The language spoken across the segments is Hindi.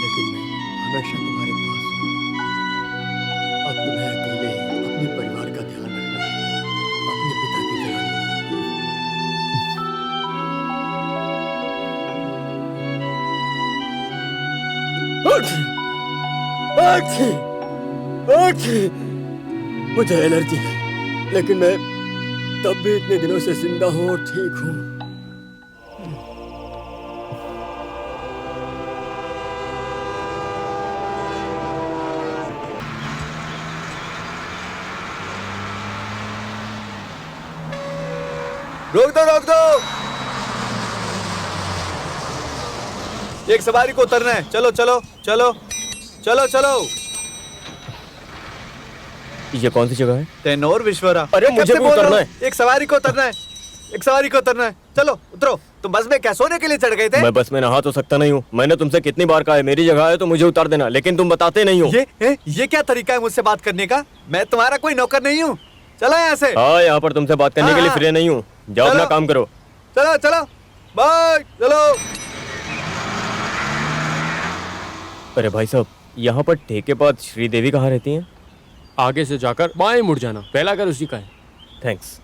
लेकिन मैं हमेशा तुम्हारे पास हूँ। अब तुम्हें अकेले अपने परिवार का ध्यान रखना है, अपने पिता की तरह नहीं। उठ! उठ! उठ! मुझे एलर्जी है, लेकिन मैं तब भी इतने दिनों से जिंदा हूँ और ठीक हूँ। रोक दो, रोक दो। एक सवारी को उतरना है। चलो चलो चलो चलो चलो। ये कौन सी जगह है? तेनोर विश्वरा। अरे मुझे भी उतरना है। एक सवारी को उतरना है, एक सवारी को उतरना है। चलो उतरो। तुम बस में क्या सोने के लिए चढ़ गए थे? मैं बस में नहा तो सकता नहीं हूँ। मैंने तुमसे कितनी बार कहा है मेरी जगह है तो मुझे उतार देना, लेकिन तुम बताते नहीं हो। ये क्या तरीका है मुझसे बात करने का? मैं तुम्हारा कोई नौकर नहीं हूँ। चलो यहाँ से। हाँ, यहाँ पर तुमसे बात करने के लिए फ्री नहीं हूँ। जाओ अपना काम करो। चलो चलो बाय। चलो। अरे भाई साहब, यहाँ पर ठेके बाद श्रीदेवी कहाँ रहती हैं? आगे से जाकर बाएं मुड़ जाना, पहला घर उसी का है। थैंक्स।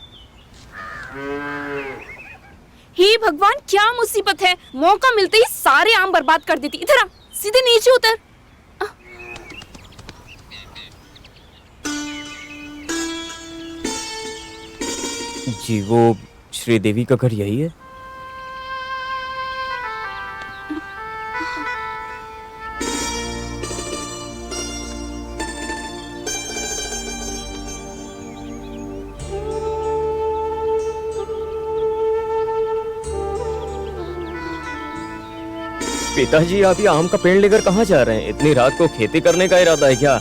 हे भगवान, क्या मुसीबत है। मौका मिलते ही सारे आम बर्बाद कर देती। इधर आ, सीधे नीचे उतर। जी, वो श्रीदेवी का घर यही है? पिताजी, आप ये आम का पेड़ लेकर कहाँ जा रहे हैं? इतनी रात को खेती करने का इरादा है क्या?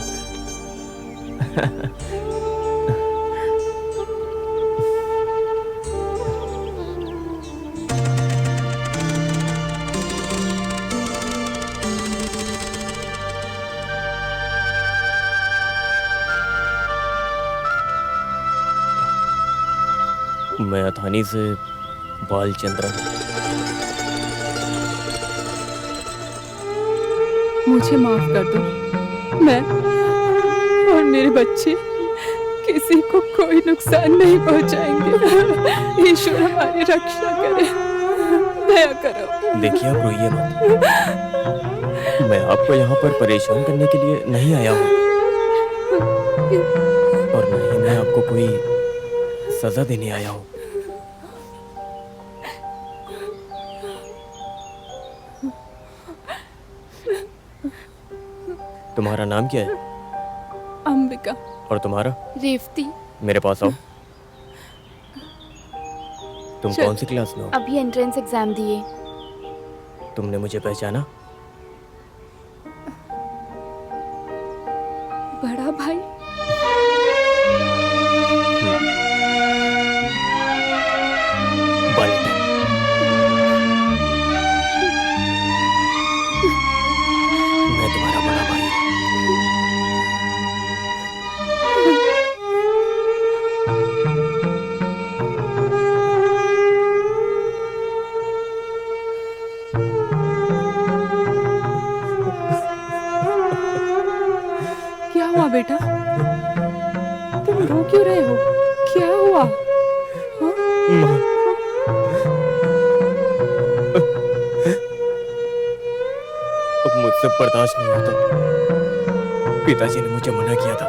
मैं अथानी से बालचंद्रन। मुझे माफ कर दो। मैं और मेरे बच्चे किसी को कोई नुकसान नहीं पहुंचाएंगे। ईश्वर हमारी रक्षा करे, दया करो। देखिए, आप रोइए मत। मैं आपको यहाँ पर परेशान करने के लिए नहीं आया हूँ, और न ही मैं आपको कोई सजा देने आया हूँ। तुम्हारा नाम क्या है? अंबिका। और तुम्हारा? रेवती। मेरे पास आओ। तुम कौन सी क्लास में हो? अभी एंट्रेंस एग्जाम दिए। तुमने मुझे पहचाना? बड़ा भाई। बालिका। मैं तुम्हारा बड़ा भाई हूँ। क्या हुआ बेटा? तुम रो क्यों रहे हो? क्या हुआ? माँ, अब मुझसे बर्दाश्त नहीं होता। पिताजी ने मुझे मना किया था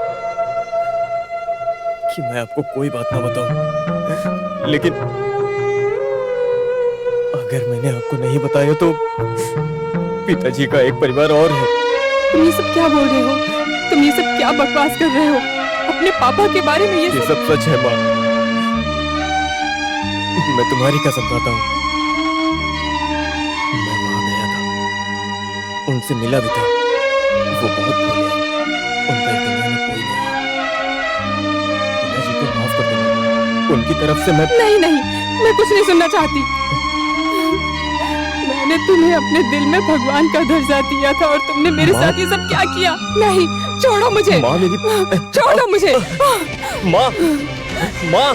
कि मैं आपको कोई बात ना बताऊं, लेकिन अगर मैंने आपको नहीं बताया तो पिताजी का एक परिवार और है। तुम ये सब क्या बोल रहे हो? तुम ये सब क्या बकवास कर रहे हो? अपने पापा के बारे में ये सब सच है माँ। मैं तुम्हारी कसम खाता हूँ। मैं वहां गया था, उनसे मिला भी था। वो बहुत भोले हैं, उनका इस दुनिया में कोई नहीं है। पिताजी को माफ कर देना। उनकी तरफ से मैं नहीं नहीं, मैं कुछ नहीं सुनना चाहती। मैंने तुम्हें अपने दिल में भगवान का दर्जा दिया था और तुमने मेरे साथ ये सब क्या किया? नहीं, छोड़ो मुझे। माँ, मेरी छोड़ो मुझे। माँ, माँ,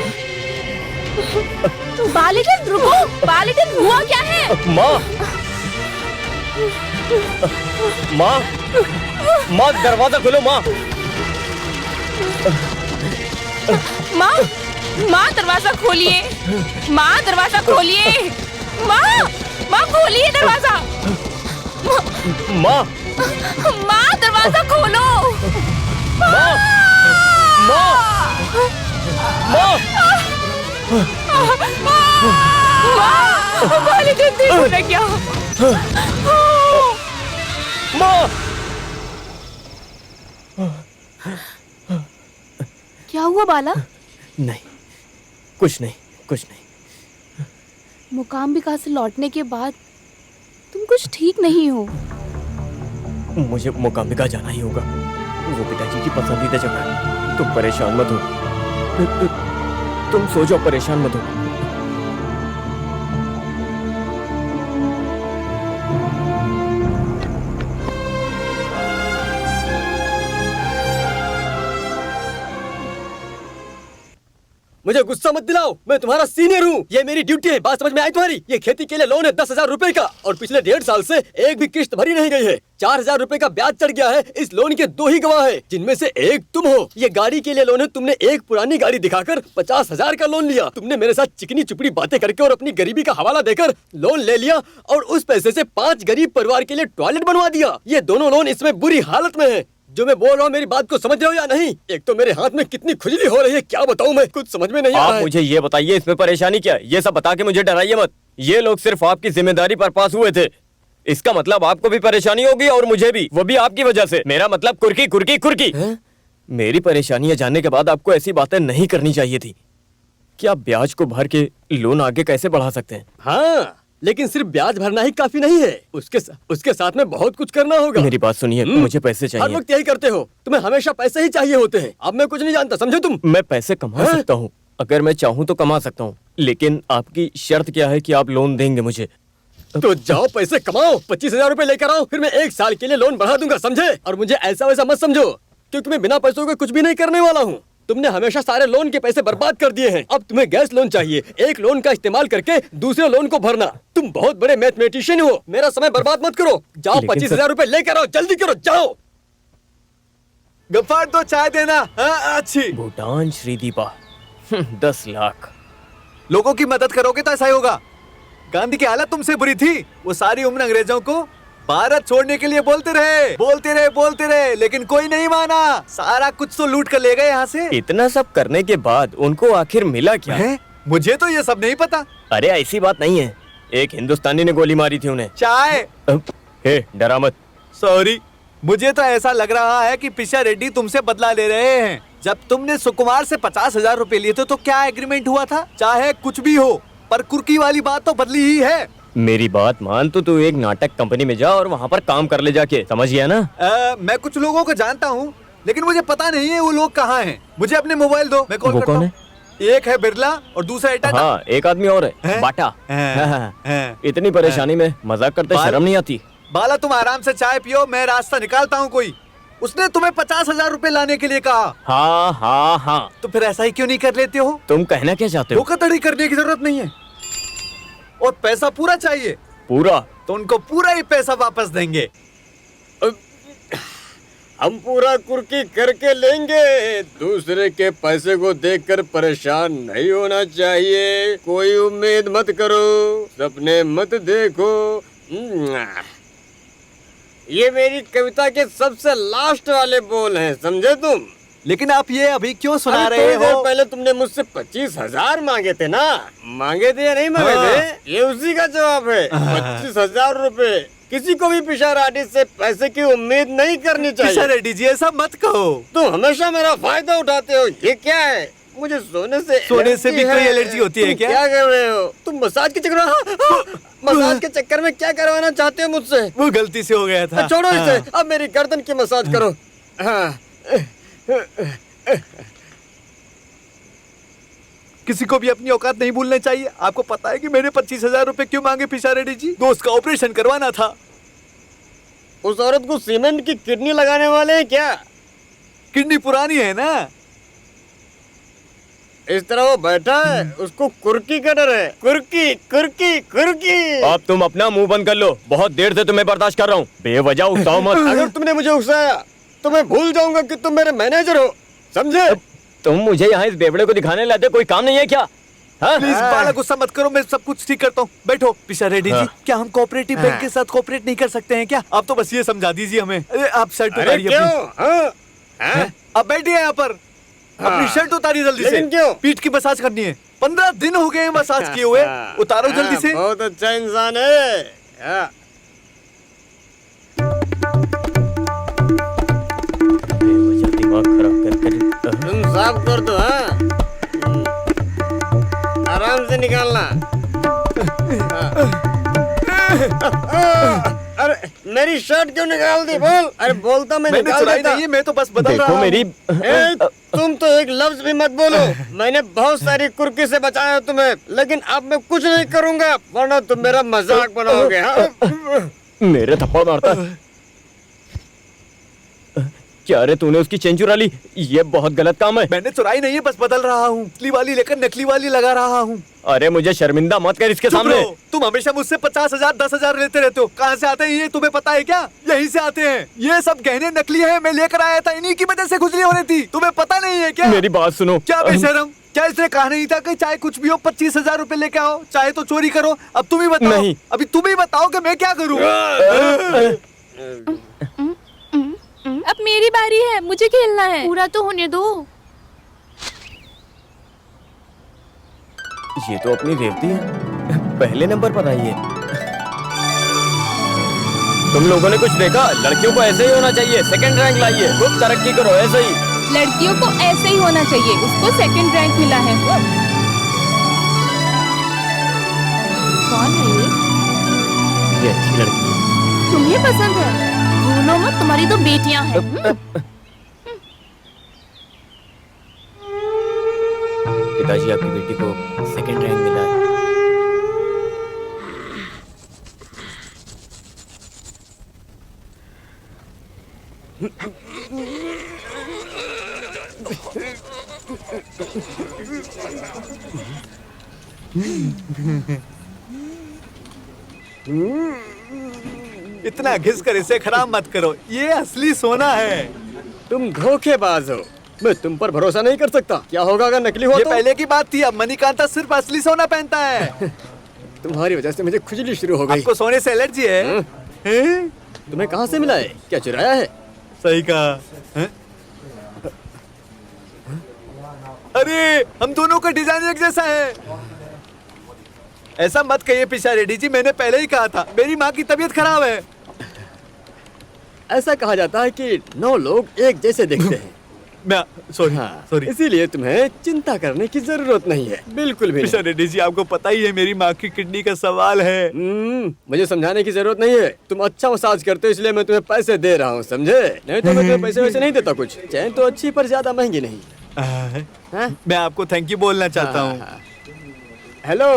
बालिका रुको। बालिका, हुआ क्या है? माँ, माँ, माँ दरवाजा खोलो माँ। माँ, माँ दरवाजा खोलिए। माँ दरवाजा खोलिए। माँ, माँ खोलिए दरवाजा। माँ, माँ दरवाजा खोलो। माँ, माँ, माँ, माँ, मालिक देखो ना क्या। माँ। क्या हुआ बाला? नहीं, कुछ नहीं, कुछ नहीं। मुकाम्बिका से लौटने के बाद तुम कुछ ठीक नहीं हो। मुझे मोकाम्बिका जाना ही होगा। वो पिताजी की पसंदीदा जगह है। तुम परेशान मत हो। तुम सो जाओ, परेशान मत हो। मुझे गुस्सा मत दिलाओ, मैं तुम्हारा सीनियर हूँ। ये मेरी ड्यूटी है, बात समझ में आई तुम्हारी? ये खेती के लिए लोन है 10,000 रुपए का, और पिछले 1.5 साल से एक भी किस्त भरी नहीं गई है। 4,000 रुपए का ब्याज चढ़ गया है। इस लोन के 2 ही गवाह हैं, जिनमें से एक तुम हो। ये गाड़ी के लिए लोन है। तुमने एक पुरानी गाड़ी दिखाकर 50,000 का लोन लिया। तुमने मेरे साथ चिकनी चुपड़ी बातें करके और अपनी गरीबी का हवाला देकर लोन ले लिया, और उस पैसे से 5 गरीब परिवार के लिए टॉयलेट बनवा दिया। ये दोनों लोन इसमें बुरी हालत में है। जो मैं बोल रहा हूँ, मेरी बात को समझ रहे हो या नहीं? एक तो मेरे हाथ में कितनी खुजली हो रही है, क्या बताऊँ मैं, कुछ समझ में नहीं आ रहा आप है। मुझे ये बताइए, इसमें परेशानी क्या है? ये सब बता के मुझे डराइए मत। ये लोग सिर्फ आपकी जिम्मेदारी पर पास हुए थे। इसका मतलब आपको भी परेशानी होगी, और मुझे भी, वो भी आपकी वजह से। मेरा मतलब कुर्की कुर्की कुर्की। मेरी परेशानियां जानने के बाद आपको ऐसी बातें नहीं करनी चाहिए थी। क्या ब्याज को भर के लोन आगे कैसे बढ़ा सकते हैं? हाँ, लेकिन सिर्फ ब्याज भरना ही काफी नहीं है। उसके साथ में बहुत कुछ करना होगा। मेरी बात सुनिए, मुझे पैसे हर चाहिए। वक्त यही करते हो, तुम्हें हमेशा पैसे ही चाहिए होते हैं। अब मैं कुछ नहीं जानता, समझे तुम? मैं पैसे कमा सकता हूँ, अगर मैं चाहूँ तो कमा सकता हूँ, लेकिन आपकी शर्त क्या है कि आप लोन देंगे मुझे? तो जाओ पैसे कमाओ, 25,000 रुपए लेकर आओ, फिर मैं 1 साल के लिए लोन बढ़ा दूंगा, समझे? और मुझे ऐसा वैसा मत समझो, क्योंकि मैं बिना पैसों के कुछ भी नहीं करने वाला हूँ। तुमने हमेशा सारे लोन के पैसे बर्बाद कर दिए हैं। अब तुम्हें गैस लोन चाहिए, एक लोन का इस्तेमाल करके दूसरे लोन को भरना। तुम बहुत बड़े मैथमेटिशियन हो, मेरा समय बर्बाद मत करो। जाओ 25,000 रुपए लेकर आओ, जल्दी करो, जाओ। गफ्फार तो चाय देना। हाँ, अच्छी। भूटान श्रीदीपा 10 लाख। लोगों की मदद करोगे तो ऐसा ही होगा। गांधी की हालत तुमसे बुरी थी। वो सारी उम्र अंग्रेजों को भारत छोड़ने के लिए बोलते रहे, लेकिन कोई नहीं माना। सारा कुछ तो लूट कर ले गए यहाँ से। इतना सब करने के बाद उनको आखिर मिला क्या? है? मुझे तो ये सब नहीं पता। अरे ऐसी बात नहीं है, एक हिंदुस्तानी ने गोली मारी थी उन्हें। चाय। हे डरा मत। सॉरी, मुझे तो ऐसा लग रहा है कि पिशा रेड्डी तुमसे बदला ले रहे हैं। जब तुमने सुकुमार से 50,000 रुपए लिए थे तो क्या एग्रीमेंट हुआ था? चाहे कुछ भी हो, पर कुर्की वाली बात तो बदली ही है। मेरी बात मान तो तू एक नाटक कंपनी में जा और वहाँ पर काम कर ले जाके, समझ गया ना? मैं कुछ लोगों को जानता हूँ, लेकिन मुझे पता नहीं है वो लोग कहाँ हैं। मुझे अपने मोबाइल दो, मैं कॉल करता हूँ। एक है बिरला और दूसरा है टाटा। हाँ, एक आदमी और है, बाटा। इतनी परेशानी में मजाक करते शर्म नहीं आती? बाला, तुम आराम से चाय पियो, मैं रास्ता निकालता हूँ कोई। उसने तुम्हें 50,000 रुपए लाने के लिए कहा। हाँ हाँ हाँ। तो फिर ऐसा ही क्यों नहीं कर लेते हो? तुम कहना क्या चाहते हो? धोखाधड़ी करने की जरूरत नहीं है, और पैसा पूरा चाहिए। पूरा? तो उनको पूरा ही पैसा वापस देंगे। हम पूरा कुर्की करके लेंगे। दूसरे के पैसे को देखकर परेशान नहीं होना चाहिए। कोई उम्मीद मत करो, सपने मत देखो। ये मेरी कविता के सबसे लास्ट वाले बोल हैं, समझे तुम? लेकिन आप ये अभी क्यों सुना अरे रहे थोड़ी देर हो? पहले तुमने मुझसे 25,000 मांगे थे ना? मांगे थे या नहीं मांगे थे? ये उसी का जवाब है। 25,000 रुपए। किसी को भी पिशा रेड्डी से पैसे की उम्मीद नहीं करनी चाहिए। पिशा रेड्डी जी, ऐसा मत कहो। तुम हमेशा मेरा फायदा उठाते हो। ये क्या है? मुझे सोने से भी कोई एलर्जी होती है क्या? क्या कर रहे हो तुम? मसाज के चक्कर मसाज के चक्कर में क्या करवाना चाहते हो मुझसे? वो गलती से हो गया था। छोड़ो इसे, अब मेरी गर्दन की मसाज करो। हाँ। किसी को भी अपनी औकात नहीं भूलनी चाहिए। आपको पता है कि मैंने 25,000 रुपए क्यों मांगे पिशा रेड्डी जी? दोस्त का ऑपरेशन करवाना था। उस औरत को सीमेंट की किडनी लगाने वाले हैं क्या? किडनी पुरानी है ना। इस तरह वो बैठा है, उसको कुर्की का डर है। कुर्की कुर्की कुर्की। अब तुम अपना मुंह बंद कर लो, बहुत देर से तुम्हें बर्दाश्त कर रहा हूँ। बेवजह उकसाओ मत। अगर तुमने मुझे उकसाया तो मैं भूल जाऊंगा कि तुम मेरे मैनेजर हो, समझे? तुम मुझे यहाँ इस बेवड़े को दिखाने लाते, कोई काम नहीं है क्या? हाँ? प्लीज बाला गुस्सा मत करो, मैं सब कुछ ठीक करता हूँ। बैठो पिशा रेड्डी जी, क्या हम कोऑपरेटिव बैंक के साथ कोऑपरेट नहीं कर सकते हैं क्या? आप तो बस ये समझा दीजिए हमें। अरे आप शर्ट अरे उतारिए क्यों? अपनी। हाँ? हाँ? अब बैठिए यहाँ पर, अपनी शर्ट उतारिए जल्दी से। लेकिन क्यों? पीठ की मसाज करनी है, 15 दिन हो गए हैं मसाज किए हुए। उतारो जल्दी से। बहुत अच्छा इंसान है। हाँ। बेवजह दिमाग खराब कर तुम साफ कर दो। हाँ, आराम से निकालना। अरे मेरी शर्ट क्यों निकाल दी? बोल। अरे बोलता मैं मैंने निकाल चुराई देता। नहीं है, मैं तो बस बदल रहा देखो हूँ। मेरी ए, तुम तो एक लफ्ज भी मत बोलो। मैंने बहुत सारी कुर्की से बचाया तुम्हें, लेकिन अब मैं कुछ नहीं करूंगा, वरना तुम मेरा मजाक बनाओगे। हाँ? मेरे थप्पड़ मारता है। क्या रे, तूने उसकी चेन चुरा ली? ये बहुत गलत काम है। मैंने चुराई नहीं है, बस बदल रहा हूँ। असली वाली लेकर नकली वाली लगा रहा हूँ। अरे मुझे शर्मिंदा मत कर इसके चुप सामने। रहो। तुम हमेशा मुझसे 50,000 10,000 लेते रहते हो। कहाँ से आते हैं ये तुम्हें पता है क्या? यहीं से आते हैं। ये सब गहने नकली हैं, मैं लेकर आया था, इन्हीं की वजह से खुजली हो रही थी। तुम्हें पता नहीं है क्या? मेरी बात सुनो। क्या बेशरम, क्या इसने कहा नहीं था कि चाहे कुछ भी हो 25,000 रुपए लेके आओ, चाहे तो चोरी करो? अब तुम ही बताओ। नहीं। अभी तुम ही बताओ कि मैं क्या करूँ? अब मेरी बारी है, मुझे खेलना है। पूरा तो होने दो। ये तो अपनी रेवती है, पहले नंबर पर आई है। तुम लोगों ने कुछ देखा? लड़कियों को ऐसे ही होना चाहिए, सेकंड रैंक लाइए, खूब तरक्की करो, ऐसे ही। लड़कियों को ऐसे ही होना चाहिए, उसको सेकंड रैंक मिला है। कौन है ये अच्छी लड़की है। तुम्हें पसंद है? भूलो मत, तुम्हारी तो बेटियां हैं। पिताजी, आपकी बेटी को सेकंड रैंक मिला है। इतना घिस कर इसे खराब मत करो, ये असली सोना है। तुम धोखेबाज हो, मैं तुम पर भरोसा नहीं कर सकता। क्या होगा अगर नकली हो ये तो? पहले की बात थी, अब मणिकांता सिर्फ असली सोना पहनता है। तुम्हारी वजह से मुझे खुजली शुरू हो गई। आपको सोने से एलर्जी है? हैं? तुम्हें कहाँ से मिला है? क्या चुराया है? सही कहा। हैं? अरे हम दोनों का डिजाइन एक जैसा है। ऐसा मत कहिए पिशा रेड्डी जी, मैंने पहले ही कहा था, मेरी माँ की तबीयत खराब है। ऐसा कहा जाता है कि 9 लोग एक जैसे दिखते हैं। मैं सॉरी हाँ, सॉरी। इसीलिए तुम्हें चिंता करने की जरूरत नहीं है, बिल्कुल भी पिशा नहीं। रेड्डी जी, आपको पता ही है मेरी माँ की किडनी का सवाल है। मुझे समझाने की जरूरत नहीं है। तुम अच्छा मसाज करते हो इसलिए मैं तुम्हें पैसे दे रहा हूँ, समझे? नहीं तो मैं तुम्हें पैसे वैसे नहीं देता कुछ। चैन तो अच्छी पर ज्यादा महंगी नहीं। हाँ? मैं आपको थैंक यू बोलना चाहता हूँ। हेलो,